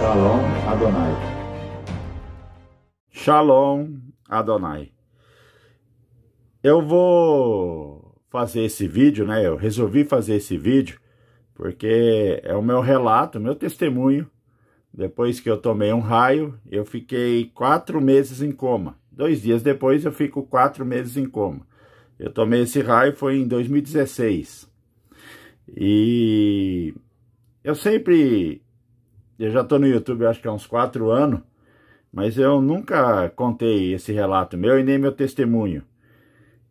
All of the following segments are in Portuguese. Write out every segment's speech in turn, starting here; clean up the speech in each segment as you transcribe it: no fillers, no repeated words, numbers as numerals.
Shalom Adonai. Shalom Adonai. Eu vou fazer esse vídeo, né? Eu resolvi fazer esse vídeo porque é o meu relato, meu testemunho. Depois que eu tomei um raio, eu fiquei 4 meses em coma. 2 dias depois eu fico 4 meses em coma. Eu tomei esse raio foi em 2016. E eu já estou no YouTube acho que há uns 4 anos, mas eu nunca contei esse relato meu e nem meu testemunho.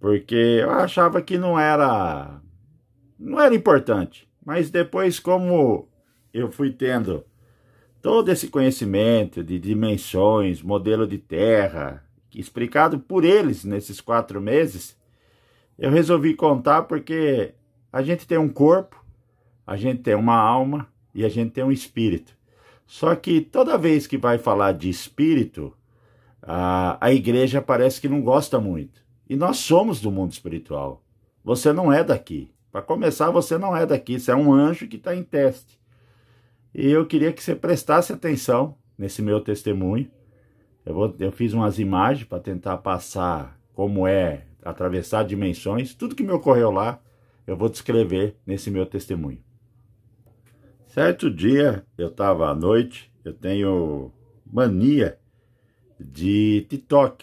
Porque eu achava que não era importante. Mas depois, como eu fui tendo todo esse conhecimento de dimensões, modelo de terra, explicado por eles nesses 4 meses, eu resolvi contar porque a gente tem um corpo, a gente tem uma alma e a gente tem um espírito. Só que toda vez que vai falar de espírito, a igreja parece que não gosta muito. E nós somos do mundo espiritual. Você não é daqui. Para começar, você não é daqui. Você é um anjo que está em teste. E eu queria que você prestasse atenção nesse meu testemunho. Eu fiz umas imagens para tentar passar como é atravessar dimensões. Tudo que me ocorreu lá, eu vou descrever nesse meu testemunho. Certo dia, eu estava à noite, eu tenho mania de TikTok.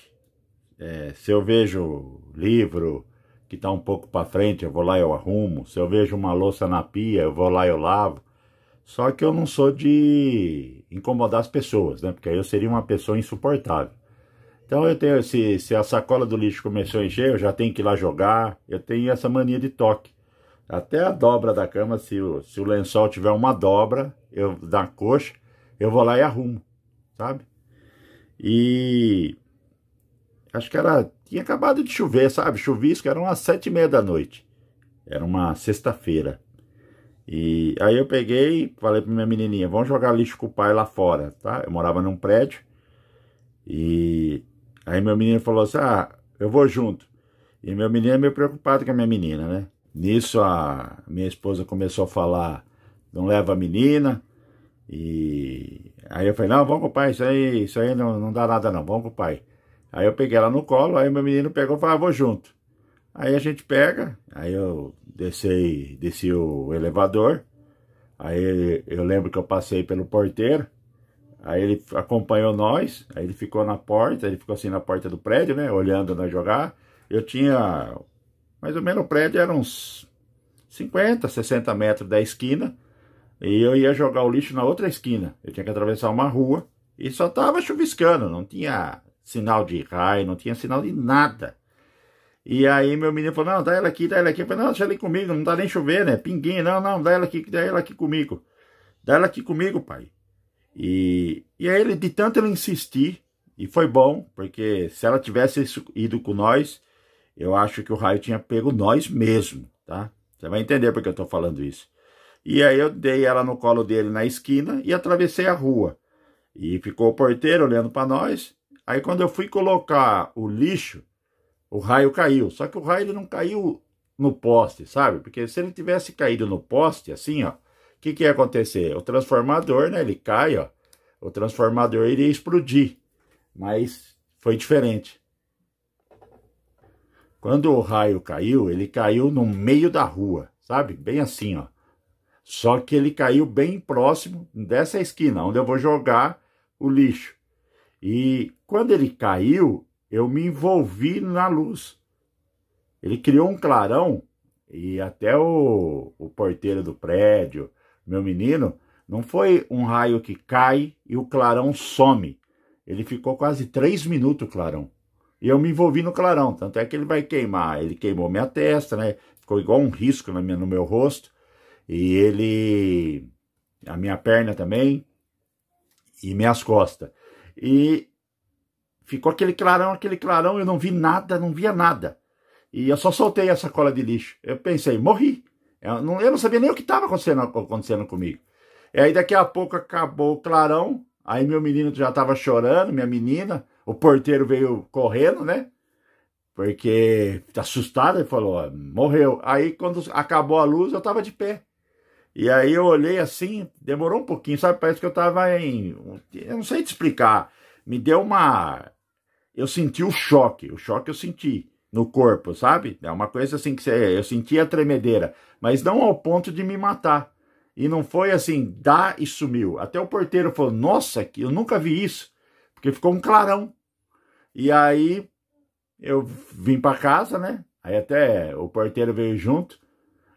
Se eu vejo livro que está um pouco para frente, eu vou lá e eu arrumo. Se eu vejo uma louça na pia, eu vou lá e eu lavo. Só que eu não sou de incomodar as pessoas, né? Porque aí eu seria uma pessoa insuportável. Então eu tenho, se a sacola do lixo começou a encher, eu já tenho que ir lá jogar. Eu tenho essa mania de toque. Até a dobra da cama, se o lençol tiver uma dobra, da coxa, eu vou lá e arrumo, sabe? E acho que tinha acabado de chover, sabe? Chuvisco, eram umas 7h30 da noite. Era uma sexta-feira. E aí eu peguei, falei pra minha menininha, vamos jogar lixo com o pai lá fora, tá? Eu morava num prédio. E aí meu menino falou assim, eu vou junto. E meu menino é meio preocupado com a minha menina, né? Nisso a minha esposa começou a falar, não leva a menina. E aí eu falei, não, vamos com o pai, isso aí não dá nada não, vamos com o pai. Aí eu peguei ela no colo, aí meu menino pegou e falou, vou junto. Aí a gente pega, aí eu desci o elevador, aí eu lembro que eu passei pelo porteiro, aí ele acompanhou nós, aí ele ficou na porta, ele ficou assim na porta do prédio, né, olhando nós jogar. Eu tinha, mais ou menos o prédio era uns 50, 60 metros da esquina, e eu ia jogar o lixo na outra esquina. Eu tinha que atravessar uma rua, e só tava chuviscando, não tinha sinal de raio, não tinha sinal de nada. E aí meu menino falou, não, dá ela aqui. Eu falei, não, deixa ela aí comigo, não tá nem chover, né? Pinguinha, não, dá ela aqui comigo. Dá ela aqui comigo, pai. E aí ele, de tanto ele insistir, e foi bom, porque se ela tivesse ido com nós, eu acho que o raio tinha pego nós mesmo, tá? Você vai entender porque eu tô falando isso. E aí eu dei ela no colo dele na esquina e atravessei a rua. E ficou o porteiro olhando para nós. Aí quando eu fui colocar o lixo, o raio caiu. Só que o raio ele não caiu no poste, sabe? Porque se ele tivesse caído no poste, assim, ó, o que ia acontecer? O transformador, né? Ele cai, ó. O transformador iria explodir. Mas foi diferente. Quando o raio caiu, ele caiu no meio da rua, sabe? Bem assim, ó. Só que ele caiu bem próximo dessa esquina, onde eu vou jogar o lixo. E quando ele caiu, eu me envolvi na luz. Ele criou um clarão e até o porteiro do prédio, meu menino, não foi um raio que cai e o clarão some. Ele ficou quase 3 minutos o clarão. E eu me envolvi no clarão, tanto é que ele vai queimar. Ele queimou minha testa, né? Ficou igual um risco no meu rosto. E a minha perna também, e minhas costas. E ficou aquele clarão, eu não vi nada, não via nada. E eu só soltei a sacola de lixo. Eu pensei, morri. Eu não sabia nem o que estava acontecendo comigo. E aí daqui a pouco acabou o clarão, aí meu menino já estava chorando, minha menina, o porteiro veio correndo, né? Porque assustado, ele falou, morreu. Aí quando acabou a luz, eu estava de pé. E aí eu olhei assim, demorou um pouquinho, sabe? Parece que eu tava em... Eu não sei te explicar. Me deu uma... Eu senti o choque eu senti no corpo, sabe? É uma coisa assim que você... Eu senti a tremedeira, mas não ao ponto de me matar. E não foi assim, dá e sumiu. Até o porteiro falou, nossa, eu nunca vi isso. Porque ficou um clarão. E aí eu vim para casa, né? Aí até o porteiro veio junto.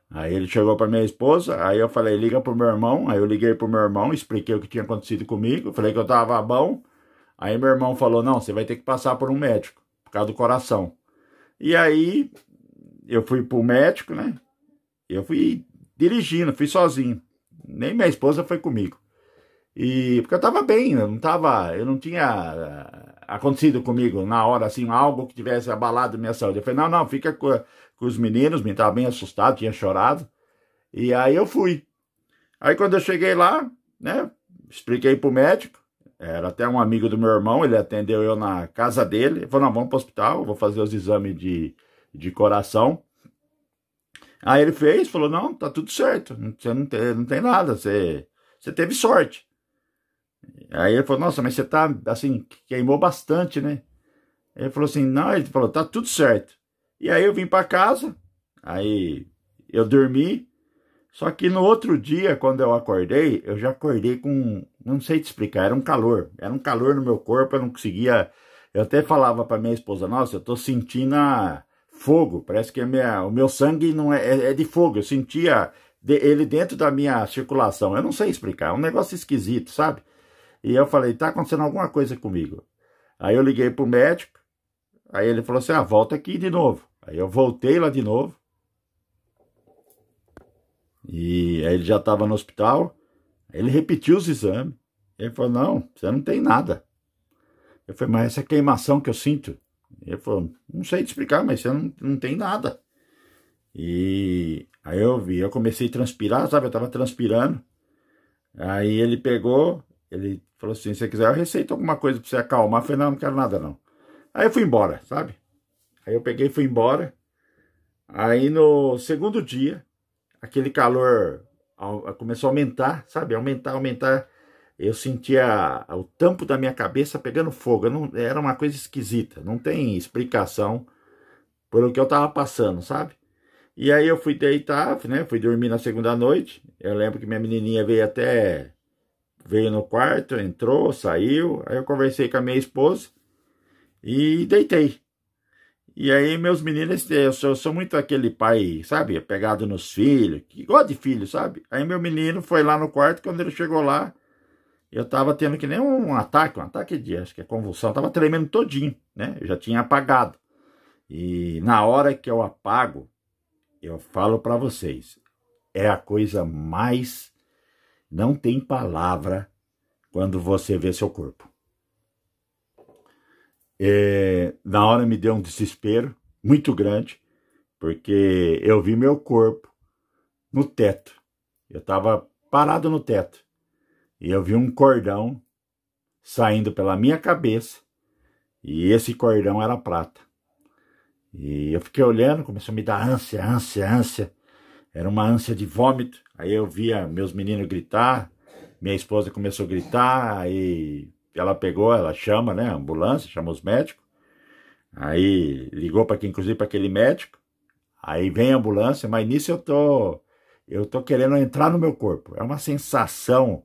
Aí ele chegou para minha esposa, aí eu falei, liga pro meu irmão. Aí eu liguei pro meu irmão, expliquei o que tinha acontecido comigo, falei que eu tava bom. Aí meu irmão falou, não, você vai ter que passar por um médico, por causa do coração. E aí eu fui pro médico, né? Eu fui dirigindo, fui sozinho. Nem minha esposa foi comigo. E porque eu tava bem, eu não tinha acontecido comigo na hora assim algo que tivesse abalado minha saúde. Eu falei, não, não, fica com os meninos, me tava bem assustado, tinha chorado. E aí eu fui. Aí quando eu cheguei lá, né, expliquei pro médico, era até um amigo do meu irmão, ele atendeu eu na casa dele, ele falou, não, vamos pro hospital, vou fazer os exames de coração. Aí ele fez, falou, não, tá tudo certo, você não tem nada, você teve sorte. Aí ele falou, nossa, mas você tá, assim, queimou bastante, né? Ele falou assim, não, ele falou, tá tudo certo. E aí eu vim para casa, aí eu dormi, só que no outro dia, quando eu acordei, eu já acordei com, não sei te explicar, era um calor no meu corpo, eu não conseguia, eu até falava para minha esposa, nossa, eu tô sentindo fogo, parece que o meu sangue não é de fogo, eu sentia ele dentro da minha circulação, eu não sei explicar, é um negócio esquisito, sabe? E eu falei, tá acontecendo alguma coisa comigo. Aí eu liguei pro médico, aí ele falou assim, volta aqui de novo. Aí eu voltei lá de novo. E aí ele já estava no hospital, aí ele repetiu os exames. Ele falou, não, você não tem nada. Eu falei, mas essa queimação que eu sinto? Ele falou, não sei te explicar, mas você não tem nada. E aí eu comecei a transpirar, sabe, eu estava transpirando. Aí ele pegou, ele falou assim, se você quiser eu receito alguma coisa para você acalmar. Eu falei, não quero nada não. Aí eu fui embora, sabe? Aí eu peguei e fui embora. Aí no segundo dia, aquele calor começou a aumentar, sabe? Aumentar. Eu sentia o tampo da minha cabeça pegando fogo. Era uma coisa esquisita. Não tem explicação por o que eu estava passando, sabe? E aí eu fui deitar, né? Fui dormir na segunda noite. Eu lembro que minha menininha veio no quarto, entrou, saiu. Aí eu conversei com a minha esposa e deitei. E aí meus meninos, eu sou muito aquele pai, sabe, apegado nos filhos, que gosta de filho, sabe? Aí meu menino foi lá no quarto, quando ele chegou lá, eu tava tendo que nem um ataque de, acho que é convulsão, tava tremendo todinho, né? Eu já tinha apagado. E na hora que eu apago, eu falo para vocês, é a coisa mais, não tem palavra quando você vê seu corpo. Na hora me deu um desespero muito grande, porque eu vi meu corpo no teto. Eu estava parado no teto e eu vi um cordão saindo pela minha cabeça e esse cordão era prata. E eu fiquei olhando, começou a me dar ânsia. Era uma ânsia de vômito. Aí eu via meus meninos gritar, minha esposa começou a gritar, aí ela chama, né, a ambulância, chama os médicos. Aí ligou inclusive para aquele médico. Aí vem a ambulância, mas nisso eu tô querendo entrar no meu corpo. É uma sensação.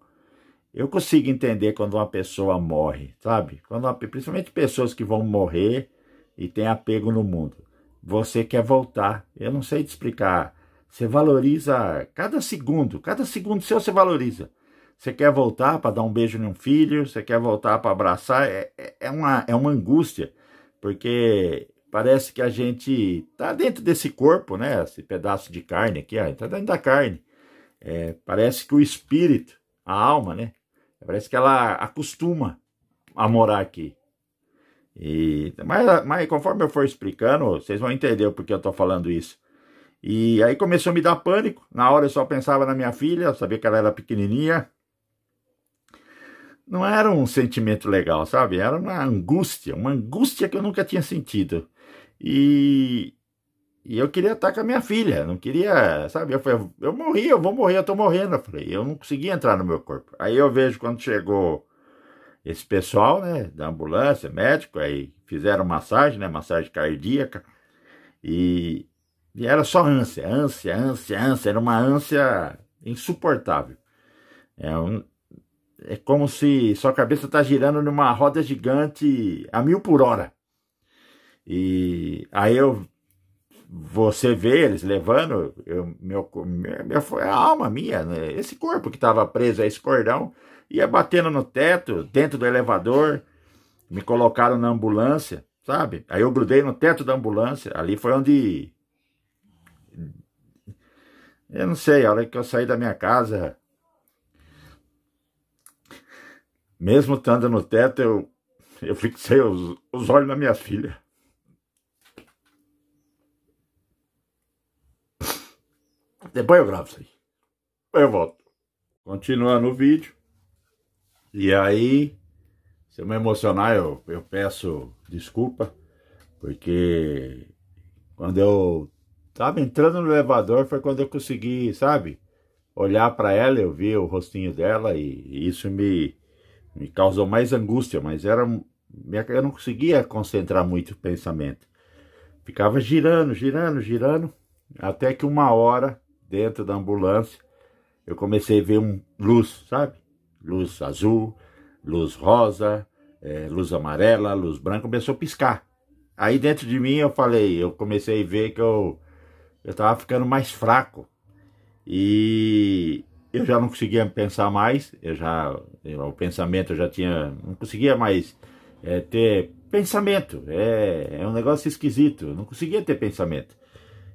Eu consigo entender quando uma pessoa morre, sabe? Principalmente pessoas que vão morrer e têm apego no mundo. Você quer voltar. Eu não sei te explicar. Você valoriza cada segundo seu você valoriza. Você quer voltar para dar um beijo num filho, você quer voltar para abraçar, é uma angústia, porque parece que a gente tá dentro desse corpo, né? Esse pedaço de carne aqui, ó, tá dentro da carne. Parece que o espírito, a alma, né? Parece que ela acostuma a morar aqui. Mas conforme eu for explicando, vocês vão entender o porquê eu tô falando isso. E aí começou a me dar pânico. Na hora eu só pensava na minha filha, eu sabia que ela era pequenininha. Não era um sentimento legal, sabe? Era uma angústia que eu nunca tinha sentido. E E eu queria estar com a minha filha, não queria, sabe? Eu falei, eu morri, eu vou morrer, eu tô morrendo. Eu falei, eu não conseguia entrar no meu corpo. Aí eu vejo quando chegou esse pessoal, né, da ambulância, médico, aí fizeram massagem, né, massagem cardíaca, e, e era só ânsia, ânsia, ânsia, ânsia, era uma ânsia insuportável. É como se sua cabeça está girando numa roda gigante a 1000 por hora. E aí você vê eles levando, foi a alma minha, né? Esse corpo que estava preso a esse cordão, ia batendo no teto, dentro do elevador, me colocaram na ambulância, sabe? Aí eu grudei no teto da ambulância, ali foi onde, eu não sei, a hora que eu saí da minha casa, mesmo estando no teto, eu fixei os olhos na minha filha. Depois eu gravo isso aí. Depois eu volto. Continuando o vídeo. E aí, se eu me emocionar, eu peço desculpa. Porque quando eu tava entrando no elevador, foi quando eu consegui, sabe? Olhar para ela, eu vi o rostinho dela e isso me causou mais angústia. Mas eu não conseguia concentrar muito o pensamento. Ficava girando, girando, girando. Até que uma hora, dentro da ambulância, eu comecei a ver luz, sabe? Luz azul, luz rosa, luz amarela, luz branca, começou a piscar. Aí dentro de mim eu comecei a ver que eu tava ficando mais fraco. E eu já não conseguia pensar mais, o pensamento eu já tinha, não conseguia mais ter pensamento. É um negócio esquisito, eu não conseguia ter pensamento.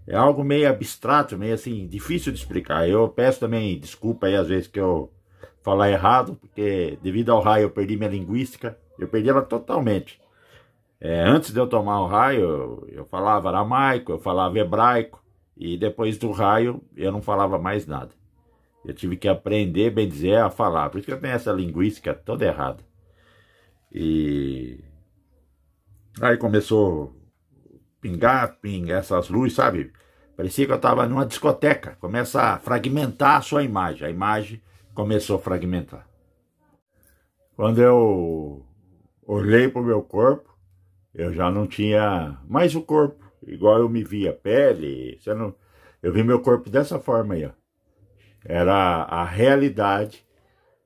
É algo meio abstrato, meio assim, difícil de explicar. Eu peço também desculpa aí às vezes que eu falar errado, porque devido ao raio eu perdi minha linguística, eu perdi ela totalmente. Antes de eu tomar o raio, eu falava aramaico, eu falava hebraico, e depois do raio eu não falava mais nada. Eu tive que aprender, bem dizer, a falar, por isso que eu tenho essa linguística toda errada. E aí começou pingar essas luzes, sabe? Parecia que eu estava numa discoteca. Começa a fragmentar a sua imagem. A imagem começou a fragmentar. Quando eu olhei para o meu corpo, eu já não tinha mais o corpo. Igual eu me via, pele. Eu vi meu corpo dessa forma aí, ó. Era a realidade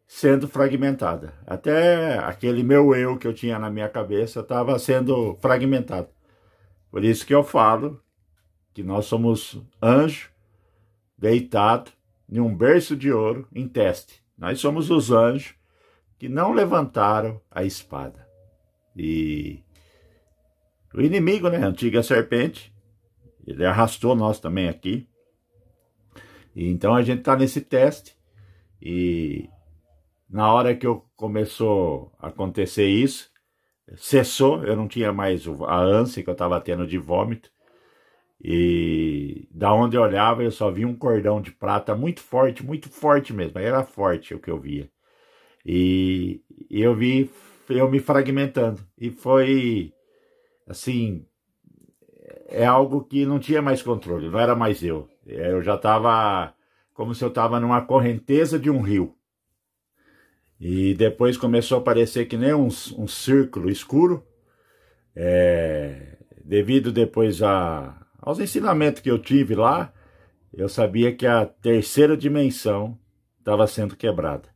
sendo fragmentada. Até aquele meu eu que eu tinha na minha cabeça estava sendo fragmentado. Por isso que eu falo que nós somos anjos deitados em um berço de ouro em teste. Nós somos os anjos que não levantaram a espada. E o inimigo, né, a antiga serpente, ele arrastou nós também aqui. E então a gente está nesse teste. E na hora que começou a acontecer isso, cessou, eu não tinha mais a ânsia que eu estava tendo de vômito. E da onde eu olhava, eu só via um cordão de prata muito forte mesmo. Aí era forte o que eu via. E eu vi eu me fragmentando. E foi, assim, é algo que não tinha mais controle, não era mais eu. Eu já estava como se eu estava numa correnteza de um rio. E depois começou a aparecer que nem um círculo escuro, devido depois aos ensinamentos que eu tive lá, eu sabia que a terceira dimensão estava sendo quebrada.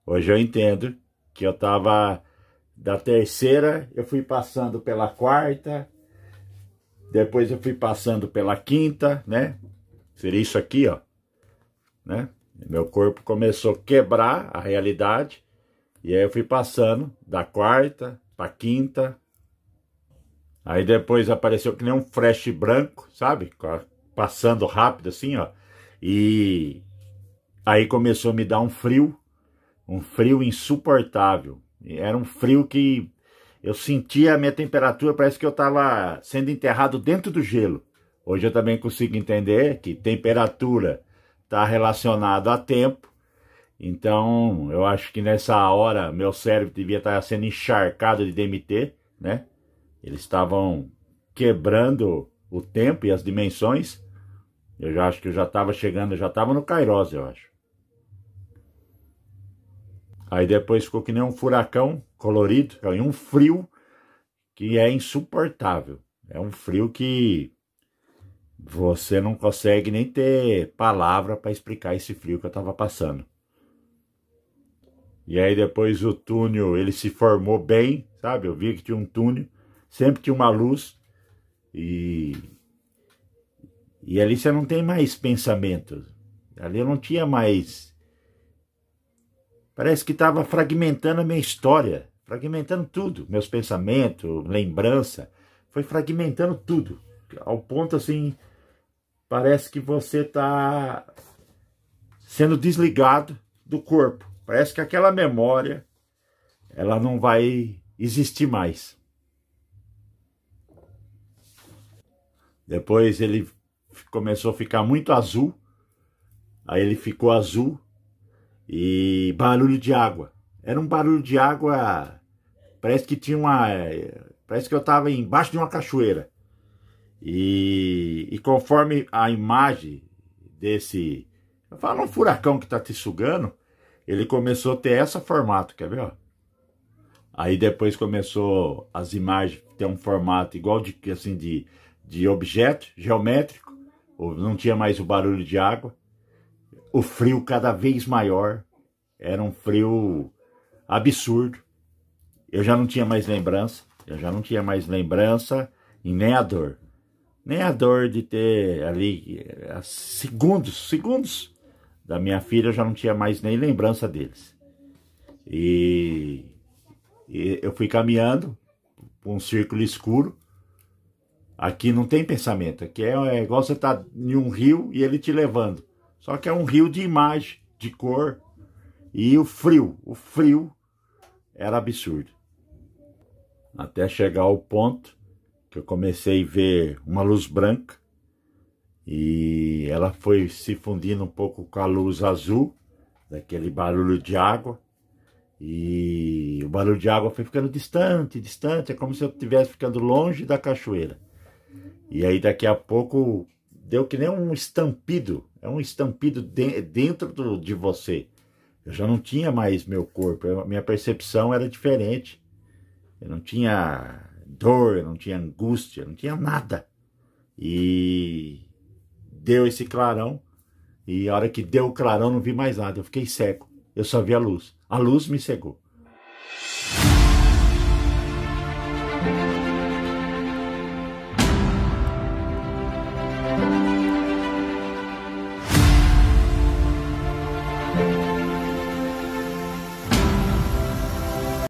Hoje eu entendo que eu estava da terceira, eu fui passando pela quarta, depois eu fui passando pela quinta, né? Seria isso aqui, ó, né? Meu corpo começou a quebrar a realidade, e aí eu fui passando da quarta para quinta. Aí depois apareceu que nem um flash branco, sabe? Passando rápido assim, ó. E aí começou a me dar um frio insuportável. Era um frio que eu sentia a minha temperatura, parece que eu estava sendo enterrado dentro do gelo. Hoje eu também consigo entender que temperatura está relacionado a tempo. Então eu acho que nessa hora meu cérebro devia estar sendo encharcado de DMT, né? Eles estavam quebrando o tempo e as dimensões, eu já acho que eu já estava chegando, já estava no Kairos, eu acho. Aí depois ficou que nem um furacão colorido, e um frio que é insuportável. É um frio que você não consegue nem ter palavra para explicar esse frio que eu estava passando. E aí depois o túnel, ele se formou bem, sabe? Eu vi que tinha um túnel, sempre tinha uma luz. E ali você não tem mais pensamento. Ali eu não tinha mais... Parece que estava fragmentando a minha história. Fragmentando tudo. Meus pensamentos, lembrança. Foi fragmentando tudo. Ao ponto assim... Parece que você está sendo desligado do corpo. Parece que aquela memória, ela não vai existir mais. Depois ele começou a ficar muito azul. Aí ele ficou azul e barulho de água. Era um barulho de água, parece que tinha uma... Parece que eu estava embaixo de uma cachoeira. E conforme a imagem desse... Eu falo um furacão que está te sugando, ele começou a ter esse formato, quer ver? Ó? Aí depois começou as imagens ter um formato igual assim, de objeto geométrico. Não tinha mais o barulho de água. O frio cada vez maior. Era um frio absurdo. Eu já não tinha mais lembrança. E nem a dor. Nem a dor de ter ali segundos da minha filha, eu já não tinha mais nem lembrança deles. E eu fui caminhando por um círculo escuro. Aqui não tem pensamento. Aqui é igual você estar em um rio e ele te levando. Só que é um rio de imagem, de cor. E o frio era absurdo. Até chegar ao ponto que eu comecei a ver uma luz branca. E ela foi se fundindo um pouco com a luz azul, daquele barulho de água. E o barulho de água foi ficando distante. É como se eu estivesse ficando longe da cachoeira. E aí daqui a pouco deu que nem um estampido. É um estampido dentro de você. Eu já não tinha mais meu corpo. Minha percepção era diferente. Eu não tinha dor, eu não tinha angústia, não tinha nada. E deu esse clarão. E a hora que deu o clarão, não vi mais nada. Eu fiquei cego. Eu só vi a luz. A luz me cegou.